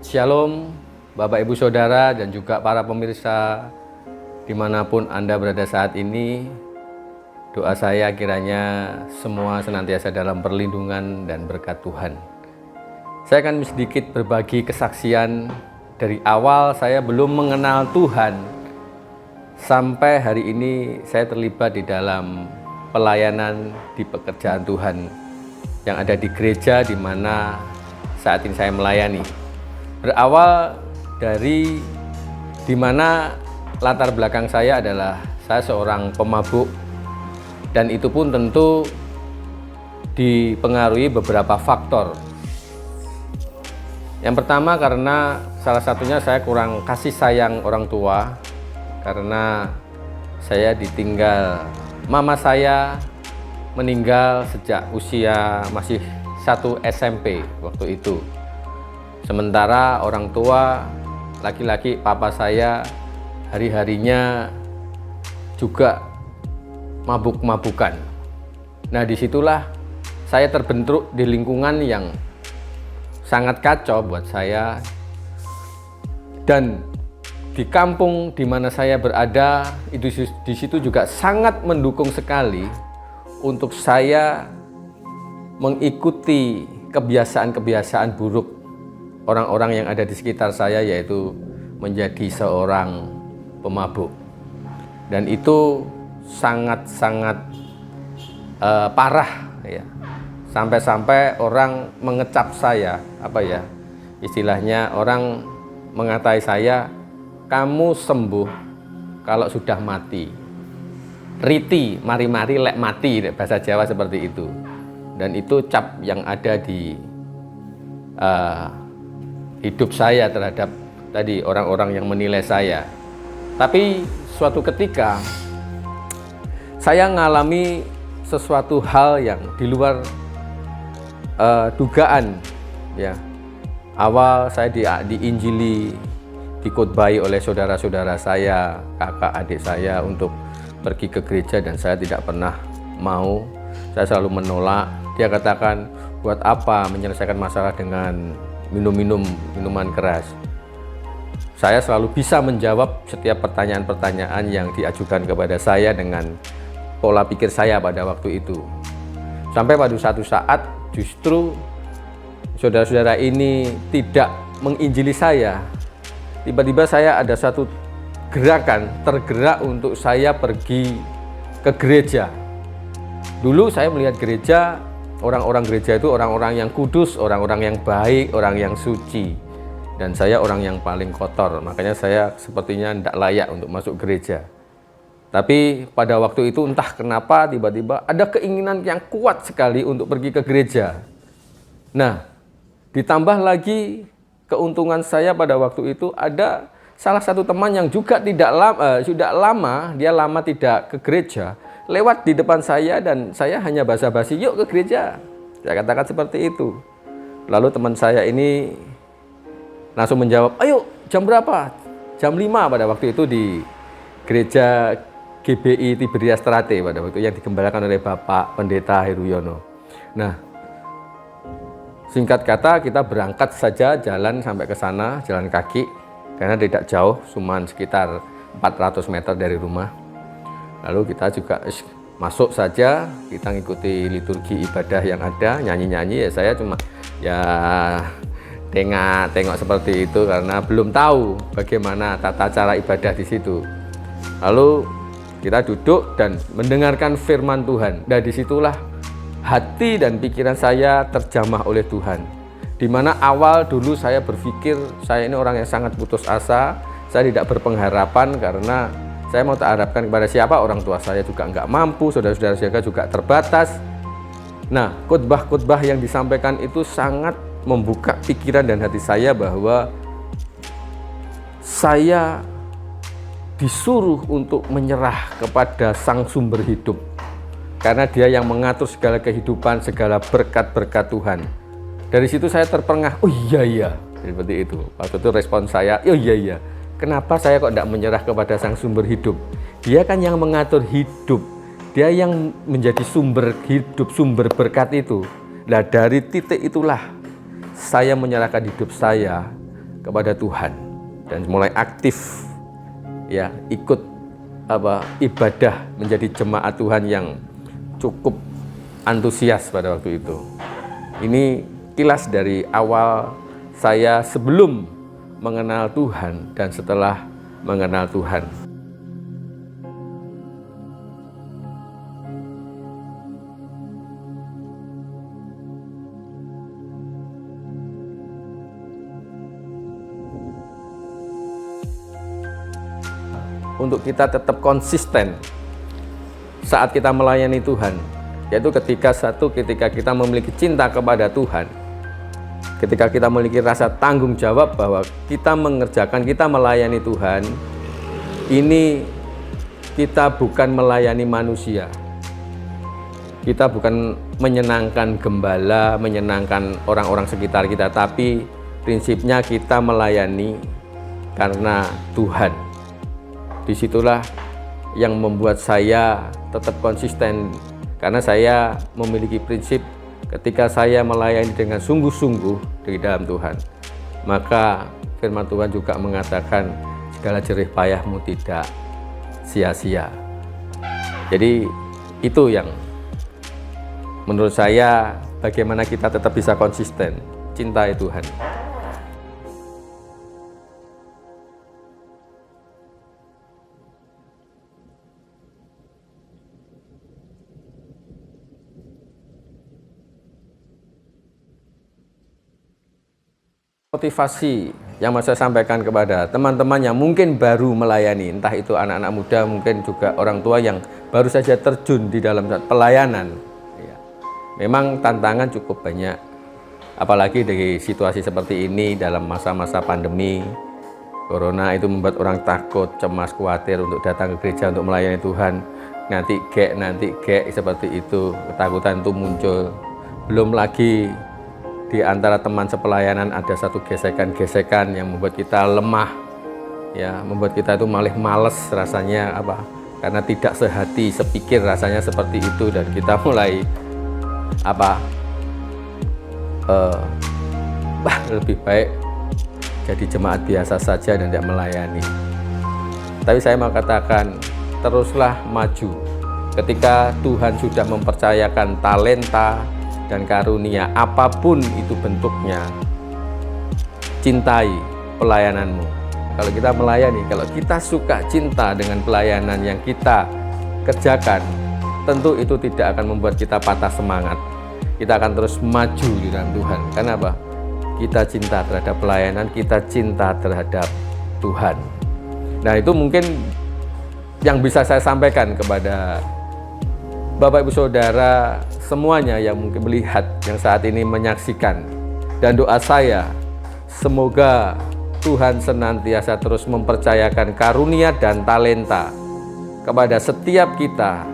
Shalom Bapak Ibu Saudara dan juga para pemirsa dimanapun Anda berada saat ini. Doa saya kiranya semua senantiasa dalam perlindungan dan berkat Tuhan. Saya akan sedikit berbagi kesaksian dari awal saya belum mengenal Tuhan sampai hari ini saya terlibat di dalam pelayanan di pekerjaan Tuhan yang ada di gereja di mana saat ini saya melayani. Berawal dari di mana latar belakang saya adalah saya seorang pemabuk dan itu pun tentu dipengaruhi beberapa faktor. Yang pertama karena salah satunya saya kurang kasih sayang orang tua karena saya ditinggal mama saya meninggal sejak usia masih 1 SMP waktu itu. Sementara orang tua laki-laki papa saya hari-harinya juga mabuk-mabukan. Nah, disitulah saya terbentuk di lingkungan yang sangat kacau buat saya. Dan di kampung di mana saya berada, itu di situ juga sangat mendukung sekali untuk saya mengikuti kebiasaan-kebiasaan buruk orang-orang yang ada di sekitar saya, yaitu menjadi seorang pemabuk. Dan itu sangat-sangat parah ya. Sampai-sampai orang mengecap saya, istilahnya orang mengatai saya, kamu sembuh kalau sudah mati. Riti, mari-mari lek mati, bahasa Jawa seperti itu. Dan itu cap yang ada di hidup saya terhadap tadi orang-orang yang menilai saya. Tapi suatu ketika saya mengalami sesuatu hal yang di luar dugaan ya. Awal saya diinjili, dikhotbahi oleh saudara-saudara saya, kakak adik saya untuk pergi ke gereja dan saya tidak pernah mau. Saya selalu menolak. Dia katakan, buat apa menyelesaikan masalah dengan minuman keras. Saya selalu bisa menjawab setiap pertanyaan-pertanyaan yang diajukan kepada saya dengan pola pikir saya pada waktu itu. Sampai pada suatu saat justru saudara-saudara ini tidak menginjili saya. Tiba-tiba saya ada satu gerakan, tergerak untuk saya pergi ke gereja. Dulu saya melihat gereja, orang-orang gereja itu orang-orang yang kudus, orang-orang yang baik, orang yang suci. Dan saya orang yang paling kotor, makanya saya sepertinya tidak layak untuk masuk gereja. Tapi pada waktu itu entah kenapa tiba-tiba ada keinginan yang kuat sekali untuk pergi ke gereja. Nah, ditambah lagi keuntungan saya pada waktu itu ada salah satu teman yang juga sudah lama tidak ke gereja. Lewat di depan saya dan saya hanya basa-basi, yuk ke gereja. Saya katakan seperti itu. Lalu teman saya ini langsung menjawab, ayo jam berapa? Jam 5 pada waktu itu di gereja GBI Tiberias Trate pada waktu yang digembalakan oleh Bapak Pendeta Heruyono. Nah, singkat kata kita berangkat saja jalan sampai ke sana, jalan kaki. Karena tidak jauh, cuma sekitar 400 meter dari rumah. Lalu kita juga masuk saja, kita ngikuti liturgi ibadah yang ada, nyanyi-nyanyi. Ya saya cuma tengok seperti itu karena belum tahu bagaimana tata cara ibadah di situ. Lalu kita duduk dan mendengarkan firman Tuhan. Dan disitulah hati dan pikiran saya terjamah oleh Tuhan. Di mana awal dulu saya berpikir saya ini orang yang sangat putus asa, saya tidak berpengharapan karena saya mau tak harapkan kepada siapa, orang tua saya juga nggak mampu, saudara-saudara saya juga terbatas. Nah, khotbah-khotbah yang disampaikan itu sangat membuka pikiran dan hati saya bahwa saya disuruh untuk menyerah kepada Sang Sumber Hidup. Karena Dia yang mengatur segala kehidupan, segala berkat-berkat Tuhan. Dari situ saya terperangah, oh iya, seperti itu. Waktu itu respon saya, oh iya. Kenapa saya kok tidak menyerah kepada Sang Sumber Hidup? Dia kan yang mengatur hidup. Dia yang menjadi sumber hidup, sumber berkat itu. Nah, dari titik itulah saya menyerahkan hidup saya kepada Tuhan dan mulai aktif ya ikut ibadah menjadi jemaat Tuhan yang cukup antusias pada waktu itu. Ini kilas dari awal saya sebelum mengenal Tuhan dan setelah mengenal Tuhan. Untuk kita tetap konsisten saat kita melayani Tuhan, yaitu ketika kita memiliki cinta kepada Tuhan, ketika kita memiliki rasa tanggung jawab bahwa kita mengerjakan, kita melayani Tuhan, ini kita bukan melayani manusia, kita bukan menyenangkan gembala, menyenangkan orang-orang sekitar kita, tapi prinsipnya kita melayani karena Tuhan. Disitulah yang membuat saya tetap konsisten, karena saya memiliki prinsip ketika saya melayani dengan sungguh-sungguh di dalam Tuhan, maka firman Tuhan juga mengatakan segala jerih payahmu tidak sia-sia. Jadi itu yang menurut saya bagaimana kita tetap bisa konsisten cintai Tuhan. Motivasi yang mau saya sampaikan kepada teman-teman yang mungkin baru melayani, entah itu anak-anak muda, mungkin juga orang tua yang baru saja terjun di dalam pelayanan. Memang tantangan cukup banyak, apalagi dari situasi seperti ini dalam masa-masa pandemi Corona itu membuat orang takut, cemas, khawatir untuk datang ke gereja untuk melayani Tuhan. Nanti gek seperti itu, ketakutan itu muncul. Belum lagi di antara teman sepelayanan ada satu gesekan-gesekan yang membuat kita lemah, ya, membuat kita itu malah males rasanya karena tidak sehati, sepikir rasanya seperti itu, dan kita mulai lebih baik jadi jemaat biasa saja dan tidak melayani. Tapi saya mau katakan, teruslah maju. Ketika Tuhan sudah mempercayakan talenta dan karunia, apapun itu bentuknya, cintai pelayananmu. Kalau kita melayani, kalau kita suka cinta dengan pelayanan yang kita kerjakan, tentu itu tidak akan membuat kita patah semangat. Kita akan terus maju di dalam Tuhan. Karena apa? Kita cinta terhadap pelayanan, kita cinta terhadap Tuhan. Nah, itu mungkin yang bisa saya sampaikan kepada Bapak Ibu Saudara semuanya yang mungkin melihat, yang saat ini menyaksikan. Dan doa saya, semoga Tuhan senantiasa terus mempercayakan karunia dan talenta kepada setiap kita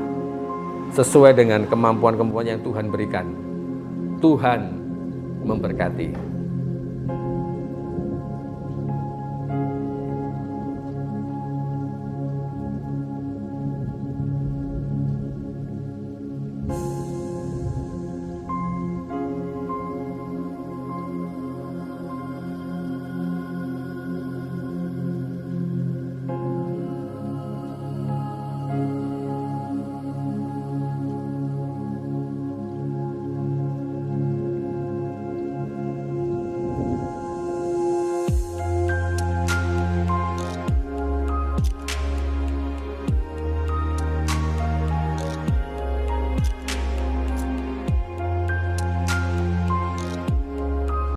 sesuai dengan kemampuan-kemampuan yang Tuhan berikan. Tuhan memberkati.